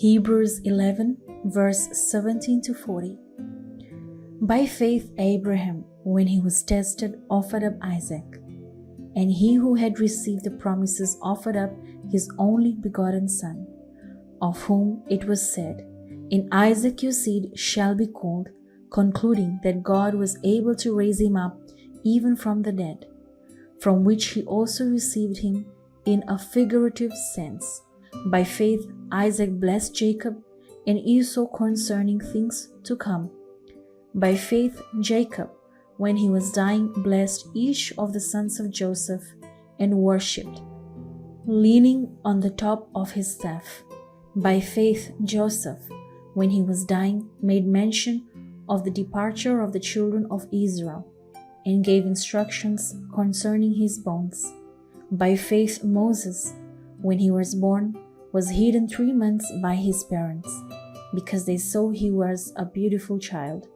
Hebrews 11, verse 17 to 40. By faith Abraham, when he was tested, offered up Isaac. And he who had received the promises offered up his only begotten son, of whom it was said, "In Isaac your seed shall be called," concluding that God was able to raise him up even from the dead, from which he also received him in a figurative sense. By faith Isaac blessed Jacob and Esau concerning things to come. By faith Jacob, when he was dying, blessed each of the sons of Joseph and worshipped, leaning on the top of his staff. By faith Joseph, when he was dying, made mention of the departure of the children of Israel, and gave instructions concerning his bones. By faith Moses, when he was born, was hidden 3 months by his parents, because they saw he was a beautiful child,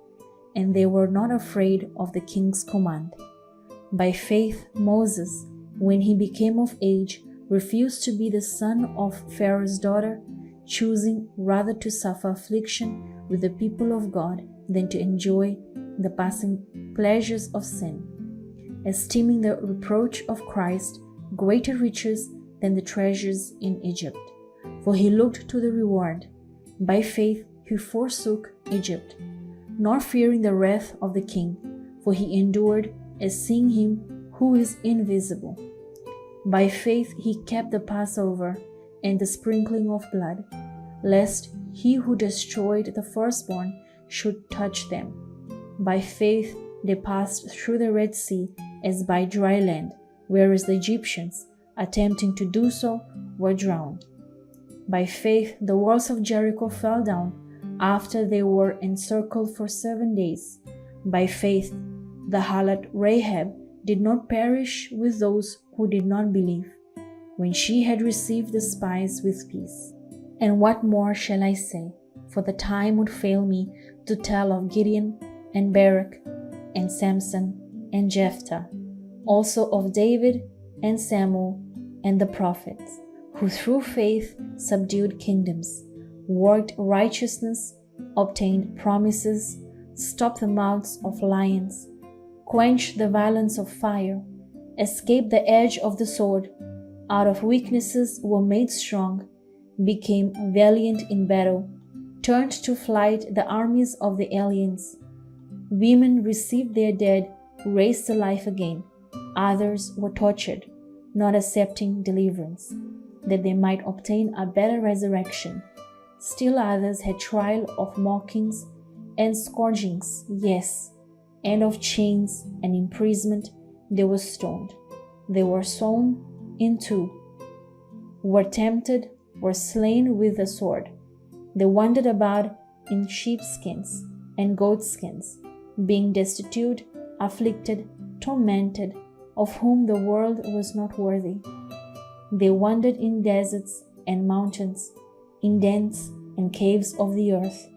and they were not afraid of the king's command. By faith Moses, when he became of age, refused to be the son of Pharaoh's daughter, choosing rather to suffer affliction with the people of God than to enjoy the passing pleasures of sin, esteeming the reproach of Christ greater riches than the treasures in Egypt, for he looked to the reward. By faith he forsook Egypt, nor fearing the wrath of the king, for he endured as seeing him who is invisible. By faith he kept the Passover and the sprinkling of blood, lest he who destroyed the firstborn should touch them. By faith they passed through the Red Sea as by dry land, whereas the Egyptians, attempting to do so, were drowned. By faith the walls of Jericho fell down after they were encircled for 7 days. By faith the harlot Rahab did not perish with those who did not believe, when she had received the spies with peace. And what more shall I say? For the time would fail me to tell of Gideon and Barak and Samson and Jephthah, also of David and Samuel and the prophets, who through faith subdued kingdoms, worked righteousness, obtained promises, stopped the mouths of lions, quenched the violence of fire, escaped the edge of the sword, out of weaknesses were made strong, became valiant in battle, turned to flight the armies of the aliens. Women received their dead raised to life again. Others were tortured, not accepting deliverance, that they might obtain a better resurrection. Still others had trial of mockings and scourgings, yes, and of chains and imprisonment. They were stoned. They were sawn in two, were tempted, were slain with the sword. They wandered about in sheepskins and goatskins, being destitute, afflicted, tormented, of whom the world was not worthy. They wandered in deserts and mountains, in dens and caves of the earth.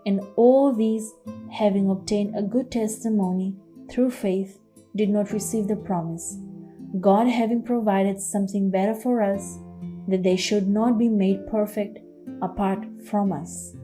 And all these, having obtained a good testimony through faith, did not receive the promise, God having provided something better for us, that they should not be made perfect apart from us.